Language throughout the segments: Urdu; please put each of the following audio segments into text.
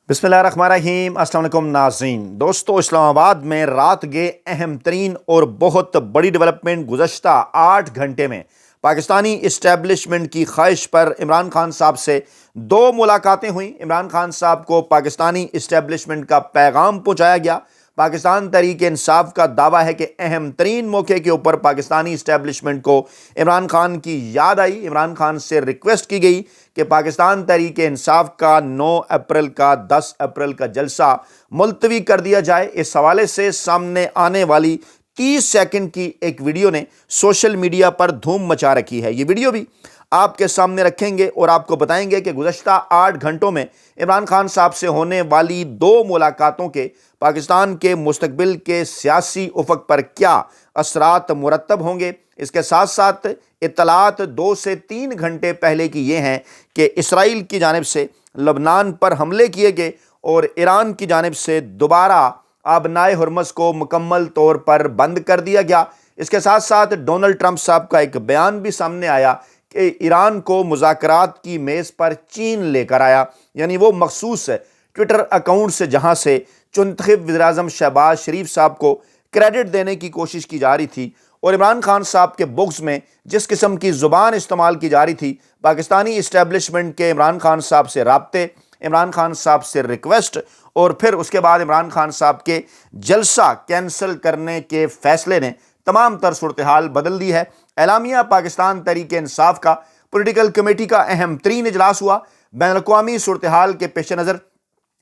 بسم اللہ الرحمن الرحیم۔ السلام علیکم ناظرین۔ دوستو، اسلام آباد میں رات گئے اہم ترین اور بہت بڑی ڈیولپمنٹ گزشتہ 8 گھنٹے میں پاکستانی اسٹیبلشمنٹ کی خواہش پر عمران خان صاحب سے 2 ملاقاتیں ہوئیں۔ عمران خان صاحب کو پاکستانی اسٹیبلشمنٹ کا پیغام پہنچایا گیا۔ پاکستان تحریک انصاف کا دعویٰ ہے کہ اہم ترین موقع کے اوپر پاکستانی اسٹیبلشمنٹ کو عمران خان کی یاد آئی۔ عمران خان سے ریکویسٹ کی گئی کہ پاکستان تحریک انصاف کا 9 اپریل کا 10 اپریل کا جلسہ ملتوی کر دیا جائے۔ اس حوالے سے سامنے آنے والی 30 سیکنڈ کی ایک ویڈیو نے سوشل میڈیا پر دھوم مچا رکھی ہے۔ یہ ویڈیو بھی آپ کے سامنے رکھیں گے اور آپ کو بتائیں گے کہ گزشتہ 8 گھنٹوں میں عمران خان صاحب سے ہونے والی 2 ملاقاتوں کے پاکستان کے مستقبل کے سیاسی افق پر کیا اثرات مرتب ہوں گے۔ اس کے ساتھ ساتھ اطلاعات 2 سے 3 گھنٹے پہلے کی یہ ہیں کہ اسرائیل کی جانب سے لبنان پر حملے کیے گئے اور ایران کی جانب سے دوبارہ آبنائے ہرمز کو مکمل طور پر بند کر دیا گیا۔ اس کے ساتھ ساتھ ڈونلڈ ٹرمپ صاحب کا ایک بیان بھی سامنے آیا کہ ایران کو مذاکرات کی میز پر چین لے کر آیا، یعنی وہ مخصوص ٹویٹر اکاؤنٹ سے جہاں سے منتخب وزیراعظم شہباز شریف صاحب کو کریڈٹ دینے کی کوشش کی جا رہی تھی اور عمران خان صاحب کے بغض میں جس قسم کی زبان استعمال کی جا رہی تھی، پاکستانی اسٹیبلشمنٹ کے عمران خان صاحب سے رابطے، عمران خان صاحب سے ریکویسٹ اور پھر اس کے بعد عمران خان صاحب کے جلسہ کینسل کرنے کے فیصلے نے تمام تر صورتحال بدل دی ہے۔ اعلامیہ پاکستان تحریک انصاف کا پولیٹیکل کمیٹی کا اہم ترین اجلاس ہوا۔ بین الاقوامی صورتحال کے پیش نظر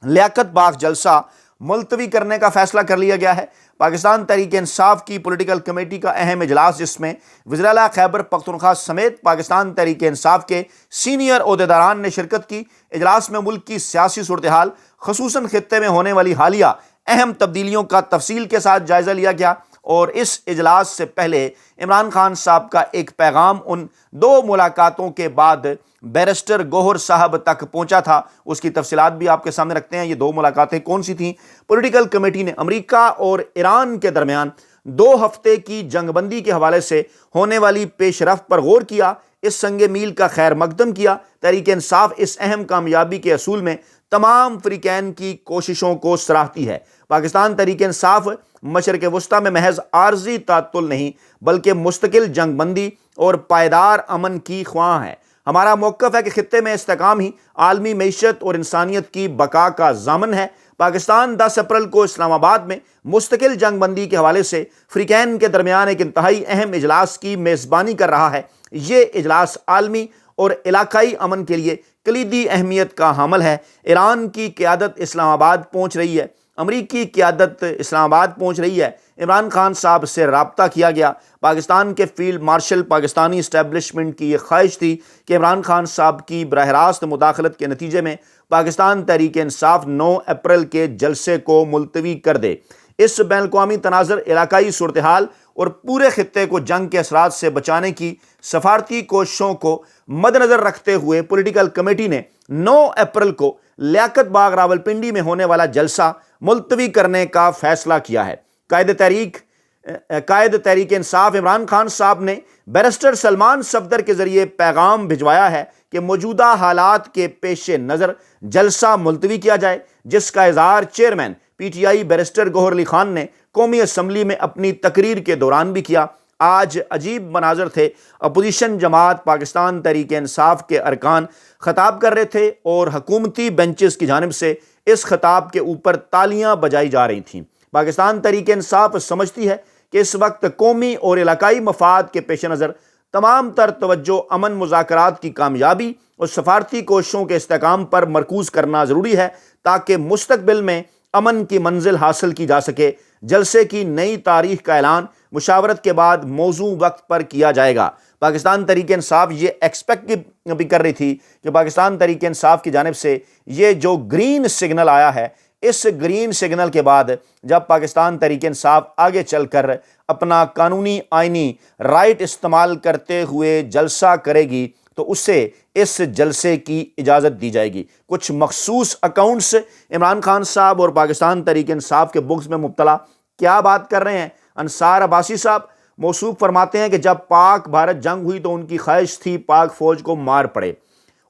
لیاقت باغ جلسہ ملتوی کرنے کا فیصلہ کر لیا گیا ہے۔ پاکستان تحریک انصاف کی پولیٹیکل کمیٹی کا اہم اجلاس، جس میں وزیر اعلیٰ خیبر پختونخوا سمیت پاکستان تحریک انصاف کے سینئر عہدیداران نے شرکت کی۔ اجلاس میں ملک کی سیاسی صورتحال، خصوصاً خطے میں ہونے والی حالیہ اہم تبدیلیوں کا تفصیل کے ساتھ جائزہ لیا گیا اور اس اجلاس سے پہلے عمران خان صاحب کا ایک پیغام ان 2 ملاقاتوں کے بعد بیرسٹر گوہر صاحب تک پہنچا تھا۔ اس کی تفصیلات بھی آپ کے سامنے رکھتے ہیں۔ یہ 2 ملاقاتیں کون سی تھیں؟ پولیٹیکل کمیٹی نے امریکہ اور ایران کے درمیان 2 ہفتے کی جنگ بندی کے حوالے سے ہونے والی پیش رفت پر غور کیا، اس سنگ میل کا خیر مقدم کیا۔ تحریک انصاف اس اہم کامیابی کے حصول میں تمام فریقین کی کوششوں کو سراہتی ہے۔ پاکستان تحریک انصاف مشرق وسطیٰ میں محض عارضی تعطل نہیں بلکہ مستقل جنگ بندی اور پائیدار امن کی خواہاں ہے۔ ہمارا موقف ہے کہ خطے میں استحکام ہی عالمی معیشت اور انسانیت کی بقا کا ضامن ہے۔ پاکستان 10 اپریل کو اسلام آباد میں مستقل جنگ بندی کے حوالے سے فریقین کے درمیان ایک انتہائی اہم اجلاس کی میزبانی کر رہا ہے۔ یہ اجلاس عالمی اور علاقائی امن کے لیے کلیدی اہمیت کا حامل ہے۔ ایران کی قیادت اسلام آباد پہنچ رہی ہے، امریکی قیادت اسلام آباد پہنچ رہی ہے۔ عمران خان صاحب سے رابطہ کیا گیا۔ پاکستان کے فیلڈ مارشل پاکستانی اسٹیبلشمنٹ کی یہ خواہش تھی کہ عمران خان صاحب کی براہ راست مداخلت کے نتیجے میں پاکستان تحریک انصاف 9 اپریل کے جلسے کو ملتوی کر دے۔ اس بین الاقوامی تناظر، علاقائی صورتحال اور پورے خطے کو جنگ کے اثرات سے بچانے کی سفارتی کوششوں کو مد نظر رکھتے ہوئے پولیٹیکل کمیٹی نے 9 اپریل کو لیاقت باغ راولپنڈی میں ہونے والا جلسہ ملتوی کرنے کا فیصلہ کیا ہے۔ قائد تحریک انصاف عمران خان صاحب نے بیرسٹر سلمان صفدر کے ذریعے پیغام بھجوایا ہے کہ موجودہ حالات کے پیش نظر جلسہ ملتوی کیا جائے، جس کا اظہار chairman P T I barrister Gohar Ali Khan نے قومی اسمبلی میں اپنی تقریر کے دوران بھی کیا۔ آج عجیب مناظر تھے۔ اپوزیشن جماعت پاکستان تحریک انصاف کے ارکان خطاب کر رہے تھے اور حکومتی بینچز کی جانب سے اس خطاب کے اوپر تالیاں بجائی جا رہی تھیں۔ پاکستان تحریک انصاف سمجھتی ہے کہ اس وقت قومی اور علاقائی مفاد کے پیش نظر تمام تر توجہ امن مذاکرات کی کامیابی اور سفارتی کوششوں کے استحکام پر مرکوز کرنا ضروری ہے تاکہ مستقبل میں امن کی منزل حاصل کی جا سکے۔ جلسے کی نئی تاریخ کا اعلان مشاورت کے بعد موزوں وقت پر کیا جائے گا۔ پاکستان تحریک انصاف یہ ایکسپیکٹ بھی کر رہی تھی کہ پاکستان تحریک انصاف کی جانب سے یہ جو گرین سگنل آیا ہے، اس گرین سگنل کے بعد جب پاکستان تحریک انصاف آگے چل کر اپنا قانونی آئینی رائٹ استعمال کرتے ہوئے جلسہ کرے گی تو اسے اس جلسے کی اجازت دی جائے گی۔ کچھ مخصوص اکاؤنٹس عمران خان صاحب اور پاکستان تحریک انصاف کے بغض میں مبتلا کیا بات کر رہے ہیں؟ انصار عباسی صاحب موصوف فرماتے ہیں کہ جب پاک بھارت جنگ ہوئی تو ان کی خواہش تھی پاک فوج کو مار پڑے۔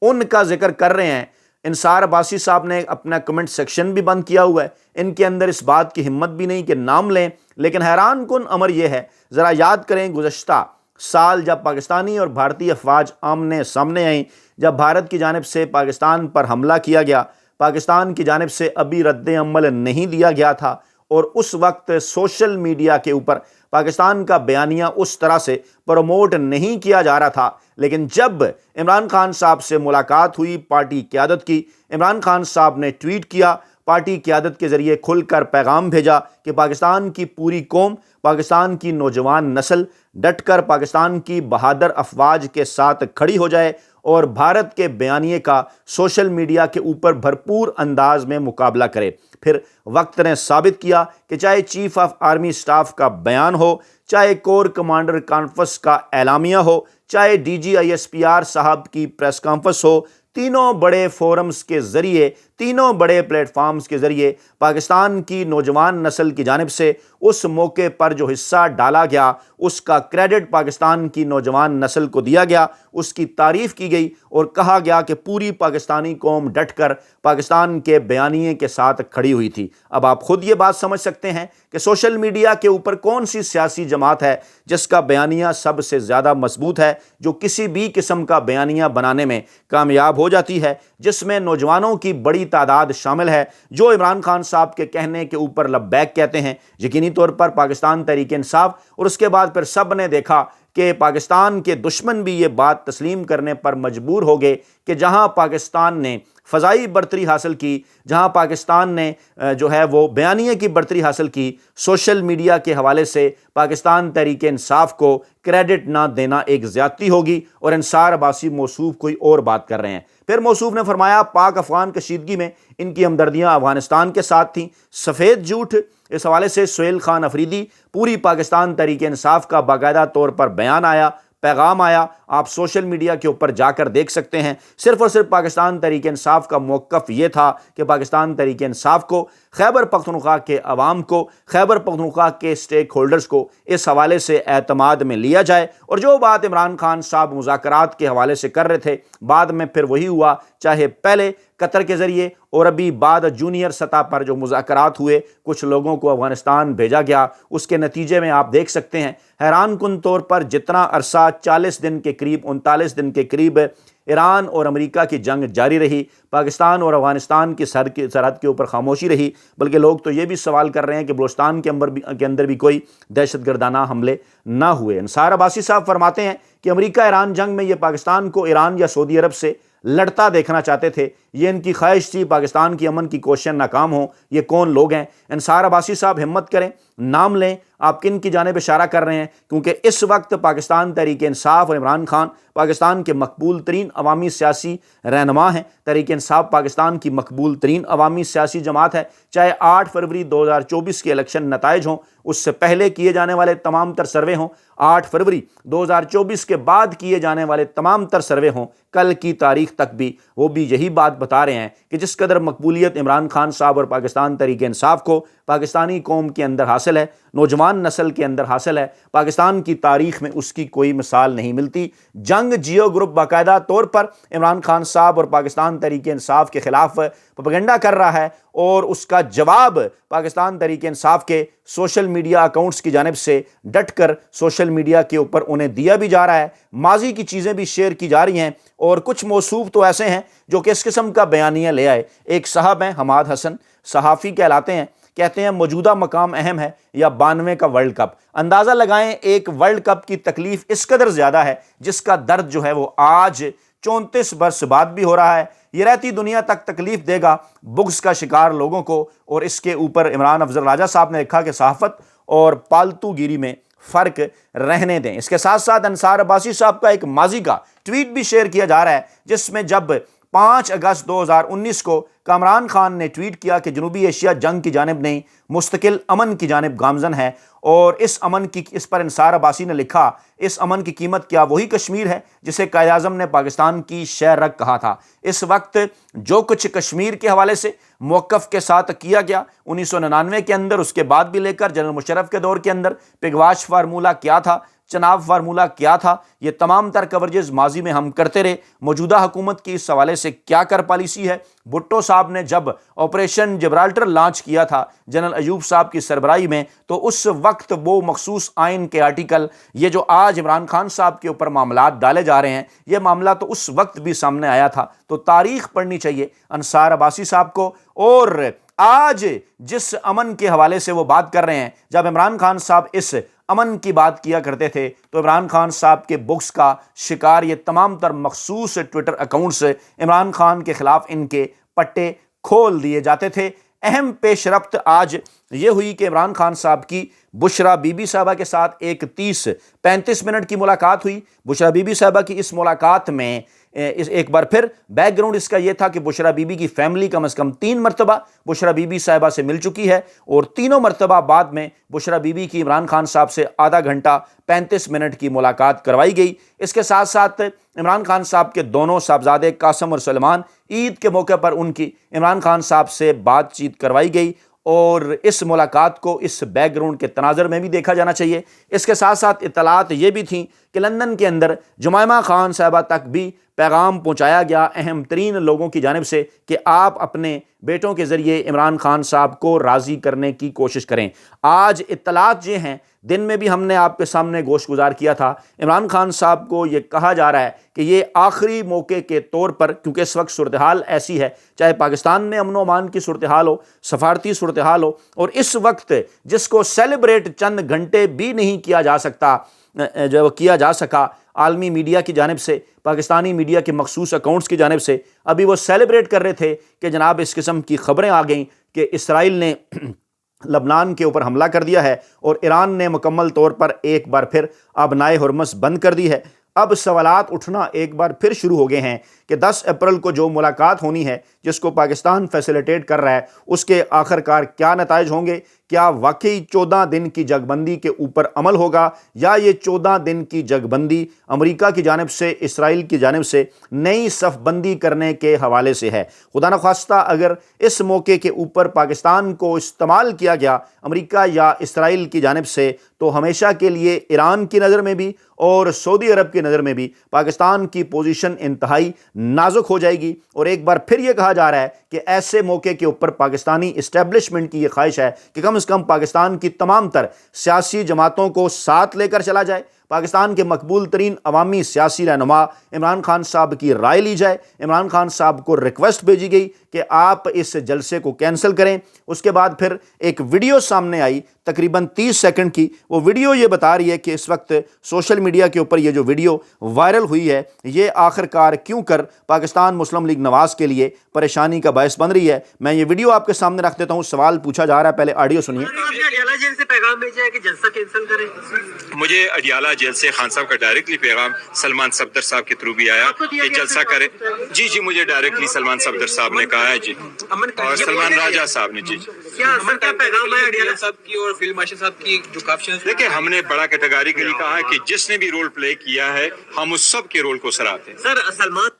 ان کا ذکر کر رہے ہیں انصار عباسی صاحب نے اپنا کمنٹ سیکشن بھی بند کیا ہوا ہے، ان کے اندر اس بات کی ہمت بھی نہیں کہ نام لیں۔ لیکن حیران کن امر یہ ہے، ذرا یاد کریں گزشتہ سال جب پاکستانی اور بھارتی افواج آمنے سامنے آئیں، جب بھارت کی جانب سے پاکستان پر حملہ کیا گیا، پاکستان کی جانب سے ابھی رد عمل نہیں دیا گیا تھا، اور اس وقت سوشل میڈیا کے اوپر پاکستان کا بیانیہ اس طرح سے پروموٹ نہیں کیا جا رہا تھا۔ لیکن جب عمران خان صاحب سے ملاقات ہوئی پارٹی قیادت کی، عمران خان صاحب نے ٹویٹ کیا، پارٹی قیادت کے ذریعے کھل کر پیغام بھیجا کہ پاکستان کی پوری قوم، پاکستان کی نوجوان نسل ڈٹ کر پاکستان کی بہادر افواج کے ساتھ کھڑی ہو جائے اور بھارت کے بیانیے کا سوشل میڈیا کے اوپر بھرپور انداز میں مقابلہ کرے۔ پھر وقت نے ثابت کیا کہ چاہے چیف آف آرمی سٹاف کا بیان ہو، چاہے کور کمانڈر کانفرنس کا اعلامیہ ہو، چاہے D G I S P R صاحب کی پریس کانفرنس ہو، تینوں بڑے فورمز کے ذریعے، تینوں بڑے پلیٹ فارمز کے ذریعے پاکستان کی نوجوان نسل کی جانب سے اس موقع پر جو حصہ ڈالا گیا، اس کا کریڈٹ پاکستان کی نوجوان نسل کو دیا گیا، اس کی تعریف کی گئی اور کہا گیا کہ پوری پاکستانی قوم ڈٹ کر پاکستان کے بیانیے کے ساتھ کھڑی ہوئی تھی۔ اب آپ خود یہ بات سمجھ سکتے ہیں کہ سوشل میڈیا کے اوپر کون سی سیاسی جماعت ہے جس کا بیانیہ سب سے زیادہ مضبوط ہے، جو کسی بھی قسم کا بیانیہ بنانے میں کامیاب ہو جاتی ہے، جس میں نوجوانوں کی بڑی تعداد شامل ہے، جو عمران خان صاحب کے کہنے کے اوپر لبیک کہتے ہیں۔ یقینی طور پر پاکستان تحریک انصاف اور اس کے بعد پھر سب نے دیکھا کہ پاکستان کے دشمن بھی یہ بات تسلیم کرنے پر مجبور ہو گئے کہ جہاں پاکستان نے فضائی برتری حاصل کی، جہاں پاکستان نے جو ہے وہ بیانیے کی برتری حاصل کی، سوشل میڈیا کے حوالے سے پاکستان تحریک انصاف کو کریڈٹ نہ دینا ایک زیادتی ہوگی، اور انصار عباسی موصوف کوئی اور بات کر رہے ہیں۔ پھر موصوف نے فرمایا پاک افغان کشیدگی میں ان کی ہمدردیاں افغانستان کے ساتھ تھیں، سفید جھوٹ۔ اس حوالے سے سہیل خان افریدی، پوری پاکستان تحریک انصاف کا باقاعدہ طور پر بیان آیا، پیغام آیا، آپ سوشل میڈیا کے اوپر جا کر دیکھ سکتے ہیں۔ صرف اور صرف پاکستان تحریک انصاف کا موقف یہ تھا کہ پاکستان تحریک انصاف کو، خیبر پختونخوا کے عوام کو، خیبر پختونخوا کے سٹیک ہولڈرز کو اس حوالے سے اعتماد میں لیا جائے، اور جو بات عمران خان صاحب مذاکرات کے حوالے سے کر رہے تھے، بعد میں پھر وہی ہوا، چاہے پہلے قطر کے ذریعے اور ابھی بعد جونیئر سطح پر جو مذاکرات ہوئے، کچھ لوگوں کو افغانستان بھیجا گیا، اس کے نتیجے میں آپ دیکھ سکتے ہیں حیران کن طور پر جتنا عرصہ 40 دن کے قریب، 39 دن کے قریب ایران اور امریکہ کی جنگ جاری رہی، پاکستان اور افغانستان کی سرحد کے اوپر خاموشی رہی، بلکہ لوگ تو یہ بھی سوال کر رہے ہیں کہ بلوچستان کے اندر بھی کوئی دہشت گردانہ حملے نہ ہوئے۔ انصار عباسی صاحب فرماتے ہیں کہ امریکہ ایران جنگ میں یہ پاکستان کو ایران یا سعودی عرب سے لڑتا دیکھنا چاہتے تھے، یہ ان کی خواہش تھی پاکستان کی امن کی کوششیں ناکام ہوں۔ یہ کون لوگ ہیں؟ انصار عباسی صاحب ہمت کریں، نام لیں، آپ کن کی جانب اشارہ کر رہے ہیں، کیونکہ اس وقت پاکستان تحریک انصاف اور عمران خان پاکستان کے مقبول ترین عوامی سیاسی رہنما ہیں۔ تحریک انصاف پاکستان کی مقبول ترین عوامی سیاسی جماعت ہے، چاہے 8 فروری 2024 کے الیکشن نتائج ہوں، اس سے پہلے کیے جانے والے تمام تر سروے ہوں، 8 فروری 2024 کے بعد کیے جانے والے تمام تر سروے ہوں، کل کی تاریخ تک بھی وہ بھی یہی بات بتا رہے ہیں کہ جس قدر مقبولیت عمران خان صاحب اور پاکستان تحریک انصاف کو پاکستانی قوم کے اندر حاصل ہے، نوجوان نسل کے اندر حاصل ہے، پاکستان کی تاریخ میں اس کی کوئی مثال نہیں ملتی۔ جنگ جیو گروپ باقاعدہ طور پر عمران خان صاحب اور پاکستان تحریک انصاف کے خلاف پروپیگنڈا کر رہا ہے، اور اس کا جواب پاکستان تحریک انصاف کے سوشل میڈیا اکاؤنٹس کی جانب سے ڈٹ کر سوشل میڈیا کے اوپر انہیں دیا بھی جا رہا ہے، ماضی کی چیزیں بھی شیئر کی جا رہی ہیں، اور کچھ موصوف تو ایسے ہیں جو کہ اس قسم کا بیانیہ لے آئے۔ ایک صاحب ہیں حماد حسن، صحافی کہلاتے ہیں، کہتے ہیں موجودہ مقام اہم ہے یا 92 کا ورلڈ کپ؟ اندازہ لگائیں ایک ورلڈ کپ کی تکلیف اس قدر زیادہ ہے جس کا درد جو ہے وہ آج 34 برس بعد بھی ہو رہا ہے، یہ رہتی دنیا تک تکلیف دے گا بغض کا شکار لوگوں کو۔ اور اس کے اوپر عمران افضل راجہ صاحب نے لکھا کہ صحافت اور پالتو گیری میں فرق رہنے دیں۔ اس کے ساتھ ساتھ انصار عباسی صاحب کا ایک ماضی کا ٹویٹ بھی شیئر کیا جا رہا ہے، جس میں جب 5 اگست 2019 کو کامران خان نے ٹویٹ کیا کہ جنوبی ایشیا جنگ کی جانب نہیں، مستقل امن کی جانب گامزن ہے، اور اس پر انصار عباسی نے لکھا اس امن کی قیمت کیا وہی کشمیر ہے جسے قائد اعظم نے پاکستان کی شہر رکھ کہا تھا۔ اس وقت جو کچھ کشمیر کے حوالے سے موقف کے ساتھ کیا گیا 1999 کے اندر، اس کے بعد بھی لے کر جنرل مشرف کے دور کے اندر پگواش فارمولہ کیا تھا، چناب فارمولہ کیا تھا، یہ تمام تر کوریجز ماضی میں ہم کرتے رہے۔ موجودہ حکومت کی اس حوالے سے کیا کر پالیسی ہے؟ بھٹو صاحب نے جب آپریشن جبرالٹر لانچ کیا تھا جنرل ایوب صاحب کی سربراہی میں، تو اس وقت وہ مخصوص آئین کے آرٹیکل، یہ جو آج عمران خان صاحب کے اوپر معاملات ڈالے جا رہے ہیں، یہ معاملہ تو اس وقت بھی سامنے آیا تھا۔ تو تاریخ پڑھنی چاہیے انصار عباسی صاحب کو، اور آج جس امن کے حوالے سے وہ بات کر رہے ہیں، جب عمران خان صاحب اس امن کی بات کیا کرتے تھے تو عمران خان صاحب کے بکس کا شکار یہ تمام تر مخصوص ٹویٹر اکاؤنٹس عمران خان کے خلاف ان کے پٹے کھول دیے جاتے تھے۔ اہم پیش رفت آج یہ ہوئی کہ عمران خان صاحب کی بشرا بی بی صاحبہ کے ساتھ ایک 30-35 منٹ کی ملاقات ہوئی۔ بشرا بی بی صاحبہ کی اس ملاقات میں ایک بار پھر بیک گراؤنڈ اس کا یہ تھا کہ بشرا بی بی کی فیملی کم از کم 3 مرتبہ بشرا بی بی صاحبہ سے مل چکی ہے، اور تینوں مرتبہ بعد میں بشرا بی بی کی عمران خان صاحب سے آدھا گھنٹہ 35 منٹ کی ملاقات کروائی گئی۔ اس کے ساتھ ساتھ عمران خان صاحب کے دونوں صاحبزادے قاسم اور سلمان، عید کے موقع پر ان کی عمران خان صاحب سے بات چیت کروائی گئی، اور اس ملاقات کو اس بیک گراؤنڈ کے تناظر میں بھی دیکھا جانا چاہیے۔ اس کے ساتھ ساتھ اطلاعات یہ بھی تھیں کہ لندن کے اندر جمائمہ خان صاحبہ تک بھی پیغام پہنچایا گیا اہم ترین لوگوں کی جانب سے کہ آپ اپنے بیٹوں کے ذریعے عمران خان صاحب کو راضی کرنے کی کوشش کریں۔ آج اطلاعات یہ ہیں، دن میں بھی ہم نے آپ کے سامنے گوشت گزار کیا تھا، عمران خان صاحب کو یہ کہا جا رہا ہے کہ یہ آخری موقع کے طور پر، کیونکہ اس وقت صورتحال ایسی ہے، چاہے پاکستان میں امن و امان کی صورتحال ہو، سفارتی صورتحال ہو، اور اس وقت جس کو سیلیبریٹ چند گھنٹے بھی نہیں کیا جا سکتا، جو کیا جا سکا عالمی میڈیا کی جانب سے، پاکستانی میڈیا کے مخصوص اکاؤنٹس کی جانب سے، ابھی وہ سیلیبریٹ کر رہے تھے کہ جناب اس قسم کی خبریں آ گئیں کہ اسرائیل نے لبنان کے اوپر حملہ کر دیا ہے اور ایران نے مکمل طور پر ایک بار پھر آبنائے ہرمز بند کر دی ہے۔ اب سوالات اٹھنا ایک بار پھر شروع ہو گئے ہیں کہ 10 اپریل کو جو ملاقات ہونی ہے، جس کو پاکستان فیسیلیٹیٹ کر رہا ہے، اس کے آخر کار کیا نتائج ہوں گے؟ کیا واقعی 14 دن کی جنگ بندی کے اوپر عمل ہوگا، یا یہ 14 دن کی جنگ بندی امریکہ کی جانب سے، اسرائیل کی جانب سے نئی صف بندی کرنے کے حوالے سے ہے؟ خدا نخواستہ اگر اس موقع کے اوپر پاکستان کو استعمال کیا گیا امریکہ یا اسرائیل کی جانب سے، تو ہمیشہ کے لیے ایران کی نظر میں بھی اور سعودی عرب کی نظر میں بھی پاکستان کی پوزیشن انتہائی نازک ہو جائے گی۔ اور ایک بار پھر یہ کہا جا رہا ہے کہ ایسے موقع کے اوپر پاکستانی اسٹیبلشمنٹ کی یہ خواہش ہے کہ کم از کم پاکستان کی تمام تر سیاسی جماعتوں کو ساتھ لے کر چلا جائے، پاکستان کے مقبول ترین عوامی سیاسی رہنما عمران خان صاحب کی رائے لی جائے، عمران خان صاحب کو ریکویسٹ بھیجی گئی کہ آپ اس جلسے کو کینسل کریں۔ اس کے بعد پھر ایک ویڈیو سامنے آئی تقریباً 30 سیکنڈ کی، وہ ویڈیو یہ بتا رہی ہے کہ اس وقت سوشل میڈیا کے اوپر یہ جو ویڈیو وائرل ہوئی ہے، یہ آخر کار کیوں کر پاکستان مسلم لیگ نواز کے لیے پریشانی کا باعث بن رہی ہے۔ میں یہ ویڈیو آپ کے سامنے رکھ دیتا ہوں، سوال پوچھا جا رہا ہے، پہلے آڈیو سنیے۔ اڈیالہ جیل سے پیغام بھیجا ہے کہ جلسہ کینسل کریں۔ مجھے اڈیالہ جیل سے خان صاحب کا ڈائریکٹلی پیغام سلمان صفدر صاحب کے تھرو بھی آیا کہ جلسہ کریں۔ جی مجھے ڈائریکٹلی سلمان صفدر صاحب نے کہا ہے، جی، اور سلمان راجہ صاحب نے، جی کیا پیغام ہے اڈیالہ صاحب کی اور فیلڈ مارشل صاحب کی جو کیپشن؟ دیکھیں، ہم نے بڑا کیٹیگریکلی کہا ہے کہ جس نے بھی رول پلے کیا ہے ہم اس سب کے رول کو سراہتے ہیں۔ سر سلمان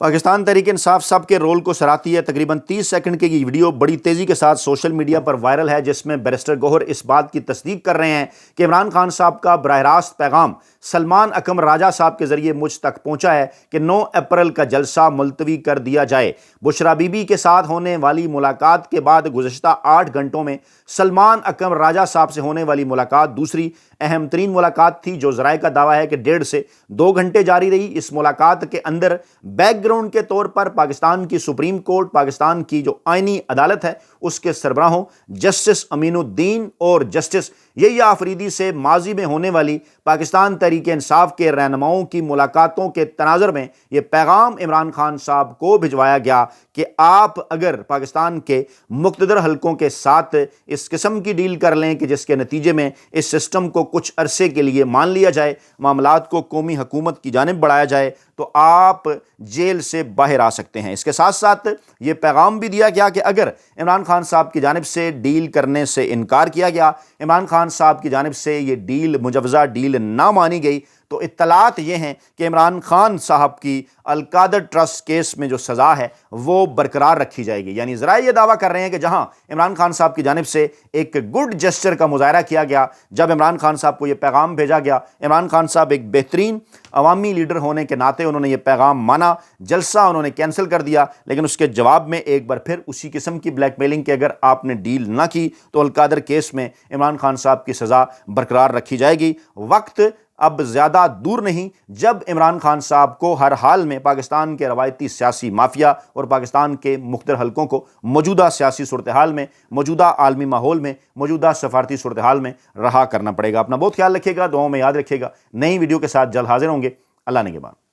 پاکستان تحریک انصاف سب کے رول کو سراہتی ہے۔ تقریباً 30 سیکنڈ کی یہ ویڈیو بڑی تیزی کے ساتھ سوشل میڈیا پر وائرل ہے، جس میں بیرسٹر گوہر اس بات کی تصدیق کر رہے ہیں کہ عمران خان صاحب کا براہ راست پیغام سلمان اکرم راجہ صاحب کے ذریعے مجھ تک پہنچا ہے کہ 9 اپریل کا جلسہ ملتوی کر دیا جائے۔ بشرا بی بی کے ساتھ ہونے والی ملاقات کے بعد گزشتہ 8 گھنٹوں میں سلمان اکرم راجہ صاحب سے ہونے والی ملاقات دوسری اہم ترین ملاقات تھی، جو ذرائع کا دعویٰ ہے کہ 1.5 سے 2 گھنٹے جاری رہی۔ اس ملاقات کے اندر بیک گراؤنڈ کے طور پر پاکستان کی سپریم کورٹ، پاکستان کی جو آئینی عدالت ہے، اس کے سربراہوں جسٹس امین الدین اور جسٹس یحییٰ آفریدی سے ماضی میں ہونے والی پاکستان تحریک انصاف کے رہنماؤں کی ملاقاتوں کے تناظر میں یہ پیغام عمران خان صاحب کو بھجوایا گیا کہ آپ اگر پاکستان کے مقتدر حلقوں کے ساتھ اس قسم کی ڈیل کر لیں کہ جس کے نتیجے میں اس سسٹم کو کچھ عرصے کے لیے مان لیا جائے، معاملات کو قومی حکومت کی جانب بڑھایا جائے، تو آپ جیل سے باہر آ سکتے ہیں۔ اس کے ساتھ ساتھ یہ پیغام بھی دیا گیا کہ اگر عمران خان صاحب کی جانب سے ڈیل کرنے سے انکار کیا گیا، عمران خان صاحب کی جانب سے یہ ڈیل مجوزہ ڈیل نہ مانی گئی، تو اطلاعات یہ ہیں کہ عمران خان صاحب کی القادر ٹرسٹ کیس میں جو سزا ہے وہ برقرار رکھی جائے گی. یعنی ذرائع یہ دعویٰ کر رہے ہیں کہ جہاں عمران خان صاحب کی جانب سے ایک گڈ جسچر کا مظاہرہ کیا گیا، جب عمران خان صاحب کو یہ پیغام بھیجا گیا، عمران خان صاحب ایک بہترین عوامی لیڈر ہونے کے ناطے انہوں نے یہ پیغام مانا، جلسہ انہوں نے کینسل کر دیا، لیکن اس کے جواب میں ایک بار پھر اسی قسم کی بلیک میلنگ کہ اگر آپ نے ڈیل نہ کی تو القادر کیس میں عمران خان صاحب کی سزا برقرار رکھی جائے گی. وقت اب زیادہ دور نہیں جب عمران خان صاحب کو ہر حال میں پاکستان کے روایتی سیاسی مافیا اور پاکستان کے مختلف حلقوں کو موجودہ سیاسی صورتحال میں، موجودہ عالمی ماحول میں، موجودہ سفارتی صورتحال میں رہا کرنا پڑے گا. اپنا بہت خیال رکھیے گا، دعاؤں میں یاد رکھیے گا. نئی ویڈیو کے ساتھ جلد حاضر ہوں گے. اللہ نگہبان.